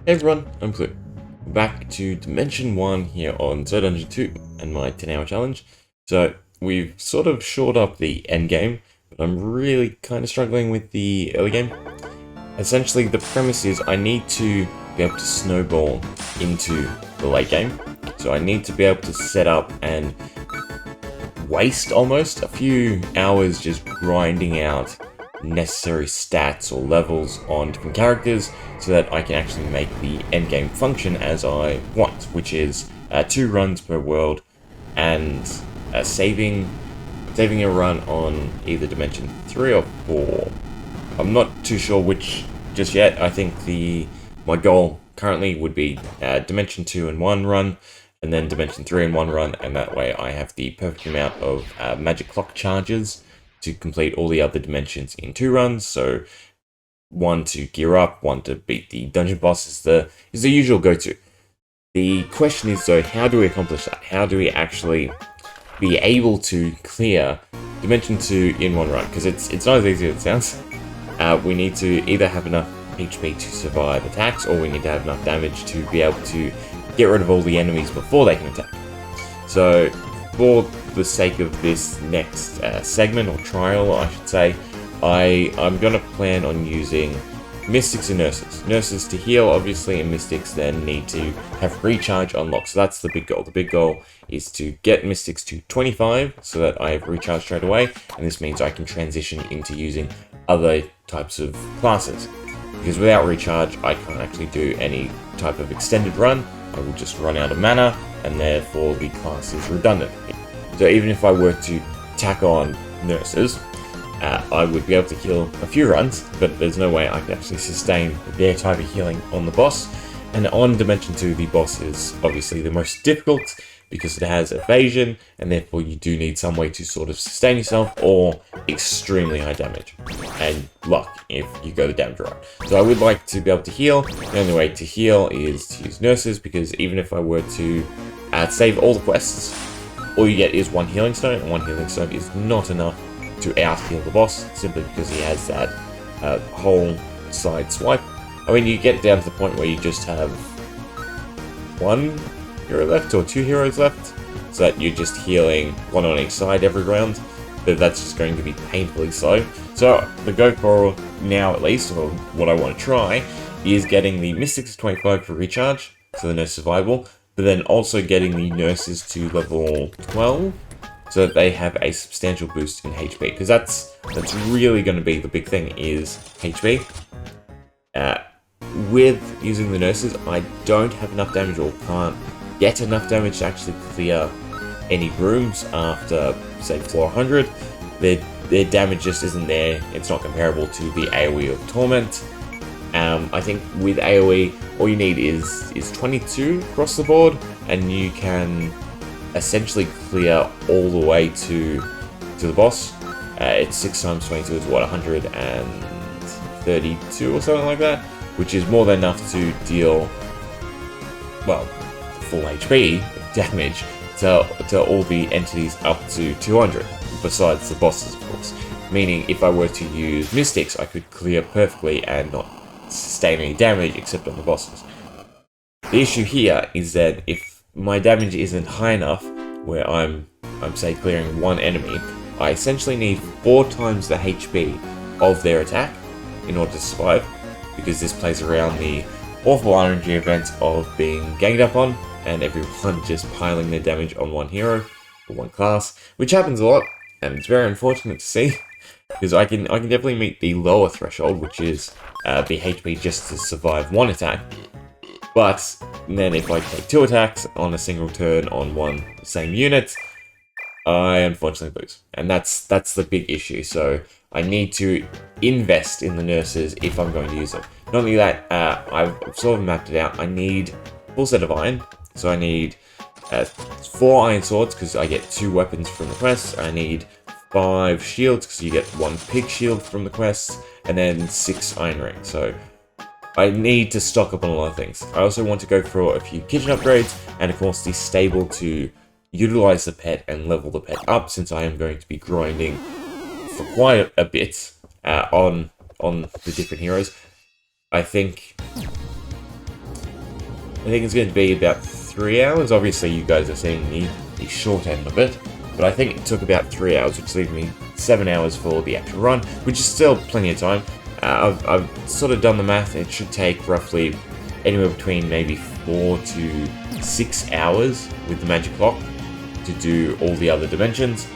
Hey everyone, I'm Clue. Back to Dimension 1 here on Dungeon 2 and my 10-hour challenge. So we've sort of shored up the end game, but I'm really kind of struggling with the early game. Essentially, the premise is I need to be able to snowball into the late game. So I need to be able to set up and waste almost a few hours just grinding out necessary stats or levels on different characters so that I can actually make the endgame function as I want, which is 2 runs per world and saving a run on either Dimension 3 or 4. I'm not too sure which just yet. I think my goal currently would be Dimension 2 in 1 run, and then Dimension 3 in 1 run, and that way I have the perfect amount of magic clock charges to complete all the other dimensions in 2 runs. So 1 to gear up, 1 to beat the dungeon boss is the usual go-to. The question is though, how do we accomplish that? How do we actually be able to clear Dimension 2 in 1 run? Because it's not as easy as it sounds. We need to either have enough HP to survive attacks, or we need to have enough damage to be able to get rid of all the enemies before they can attack. So for the sake of this next segment, or trial I should say, I'm going to plan on using Mystics and Nurses. Nurses to heal, obviously, and Mystics then need to have recharge unlocked. So that's the big goal. The big goal is to get Mystics to 25 so that I have recharge straight away, and this means I can transition into using other types of classes. Because without recharge, I can't actually do any type of extended run. I will just run out of mana, and therefore the class is redundant. So even if I were to tack on Nurses, I would be able to heal a few runs, but there's no way I could actually sustain their type of healing on the boss. And on Dimension 2, the boss is obviously the most difficult because it has evasion, and therefore you do need some way to sort of sustain yourself, or extremely high damage. And luck, if you go the damage route. So I would like to be able to heal. The only way to heal is to use Nurses, because even if I were to save all the quests, all you get is 1 healing stone, and 1 healing stone is not enough to out-heal the boss, simply because he has that whole side swipe. I mean, you get down to the point where you just have 1 hero left, or 2 heroes left, so that you're just healing 1 on each side every round, but that's just going to be painfully slow. So the go for now, at least, or what I want to try, is getting the Mystics 25 for recharge, so the nurse survival, but then also getting the nurses to level 12, so that they have a substantial boost in HP, because that's really going to be the big thing, is HP. With using the nurses, I don't have enough damage, or can't get enough damage to actually clear any rooms after, say, floor 100. Their damage just isn't there. It's not comparable to the AoE of Torment. I think with AoE, all you need is 22 across the board, and you can essentially clear all the way to the boss. It's 6 times 22 is what, 132 or something like that, which is more than enough to deal, well, full HP damage to all the entities up to 200, besides the bosses, of course. Meaning, if I were to use Mystics, I could clear perfectly and not sustain any damage except on the bosses. The issue here is that if my damage isn't high enough, where I'm say clearing 1 enemy, I essentially need 4 times the HP of their attack in order to survive, because this plays around the awful RNG event of being ganged up on, and everyone just piling their damage on 1 hero, or 1 class, which happens a lot, and it's very unfortunate to see, because I can definitely meet the lower threshold, which is the HP just to survive 1 attack. But then if I take 2 attacks on a single turn on one same unit, I unfortunately lose. And that's the big issue. So I need to invest in the nurses if I'm going to use them. Not only that, I've sort of mapped it out. I need a full set of iron. So I need 4 iron swords, because I get 2 weapons from the quest. I need 5 shields, because you get 1 pig shield from the quest. And then 6 iron rings. So I need to stock up on a lot of things. I also want to go for a few kitchen upgrades, and of course the stable to utilize the pet and level the pet up, since I am going to be grinding for quite a bit on the different heroes. I think I think it's going to be about 3 hours. Obviously, you guys are seeing the short end of it, but I think it took about 3 hours, which leaves me 7 hours for the actual run, which is still plenty of time. I've sort of done the math. It should take roughly anywhere between maybe 4 to 6 hours with the magic clock to do all the other dimensions,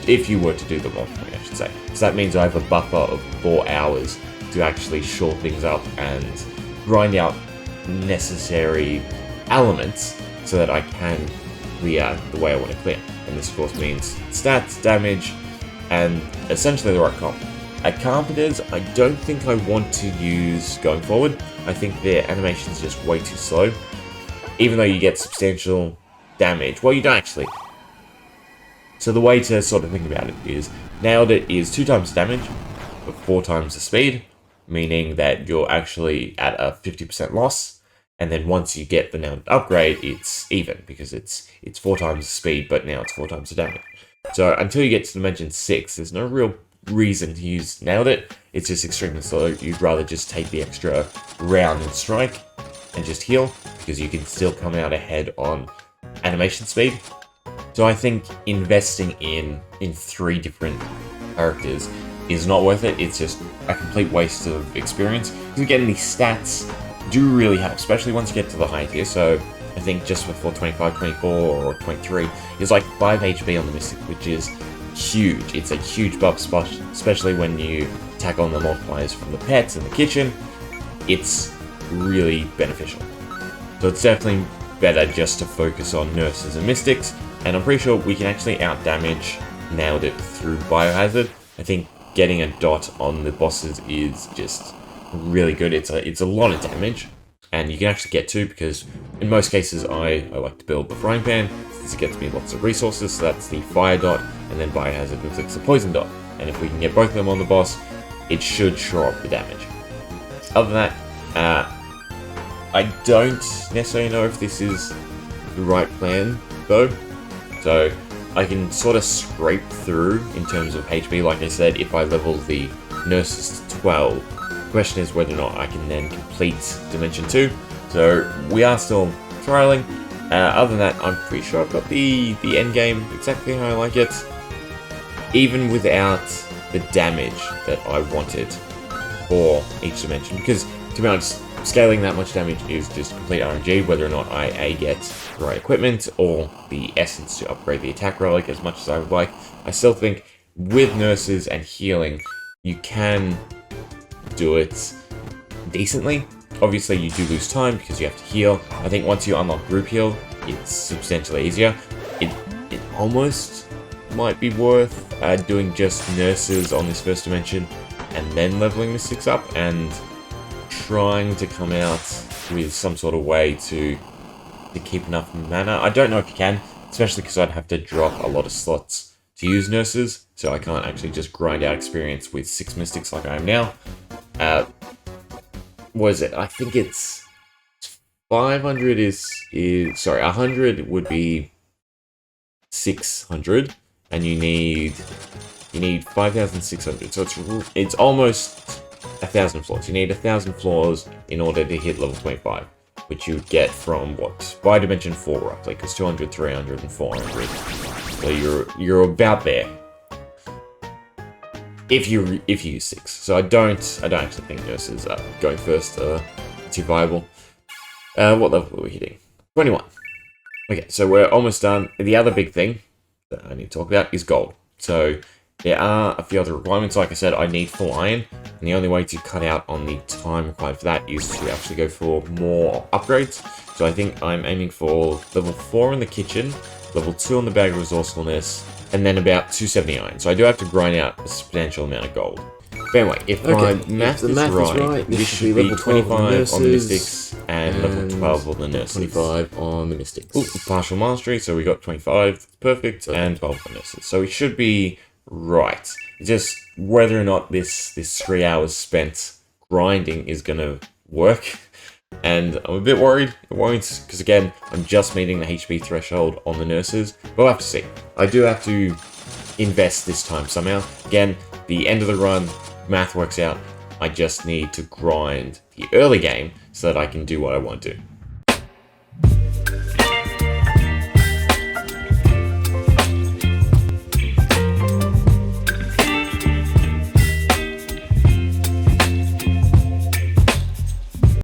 if you were to do them optimally, I should say. So that means I have a buffer of 4 hours to actually short things up and grind out necessary elements so that I can clear the way I want to clear. And this of course means stats, damage, and essentially the right comp. At Carpenter's, I don't think I want to use going forward. I think their animation is just way too slow. Even though you get substantial damage, well, you don't actually. So the way to sort of think about it is, Nailed It is 2 times damage, but 4 times the speed, meaning that you're actually at a 50% loss. And then once you get the Nailed It upgrade, it's even, because it's 4 times the speed, but now it's 4 times the damage. So until you get to Dimension 6, there's no real reason to use Nailed It. It's just extremely slow. You'd rather just take the extra round and strike and just heal, because you can still come out ahead on animation speed. So I think investing in 3 different characters is not worth it. It's just a complete waste of experience. Because again, these stats do really help, especially once you get to the high tier. So I think just before 25, 24, or 23, it's like 5 HP on the Mystic, which is huge. It's a huge buff, especially when you tack on the multipliers from the pets and the kitchen. It's really beneficial. So it's definitely better just to focus on nurses and mystics, and I'm pretty sure we can actually out-damage Nailed It through Biohazard. I think getting a dot on the bosses is just really good. It's a lot of damage, and you can actually get 2, because in most cases I like to build the Frying Pan, since it gets me lots of resources. So that's the Fire dot, and then Biohazard inflicts the Poison dot, and if we can get both of them on the boss, it should shore up the damage. Other than that, I don't necessarily know if this is the right plan, though. So I can sort of scrape through in terms of HP, like I said, if I level the nurses to 12. The question is whether or not I can then complete Dimension 2. So we are still trialing. Other than that, I'm pretty sure I've got the end game exactly how I like it, even without the damage that I wanted for each dimension, because to be honest, scaling that much damage is just complete RNG, whether or not I A, get the right equipment or the essence to upgrade the attack relic as much as I would like. I still think with nurses and healing, you can do it decently. Obviously, you do lose time because you have to heal. I think once you unlock group heal, it's substantially easier. It almost might be worth doing just nurses on this first dimension and then leveling mystics up and trying to come out with some sort of way to keep enough mana. I don't know if you can, especially because I'd have to drop a lot of slots to use nurses, so I can't actually just grind out experience with 6 mystics like I am now. What is it? I think it's 500 sorry, 100 would be 600, and you need 5,600. So it's almost 1,000 floors. You need 1,000 floors in order to hit level 25, which you get from what? By Dimension 4 roughly, because 200, 300, and 400. So you're about there. If you use 6. So I don't actually think nurses going first too viable. What level are we hitting? 21. Okay, so we're almost done. The other big thing that I need to talk about is gold. So there are a few other requirements. Like I said, I need full iron, and the only way to cut out on the time required for that is to actually go for more upgrades. So I think I'm aiming for level 4 in the kitchen, level 2 on the bag of resourcefulness, and then about 270 iron. So I do have to grind out a substantial amount of gold. But anyway, if my math is right, this should be 25 on the mystics and level 12 on the nurses. 25 on the mystics. Ooh, partial mastery, so we got 25, perfect, and 12 on nurses. So we should be right. It's just whether or not this 3 hours spent grinding is going to work. And I'm a bit worried. It won't, because again, I'm just meeting the HP threshold on the nurses. But we'll have to see. I do have to invest this time somehow. Again, the end of the run, math works out. I just need to grind the early game so that I can do what I want to do.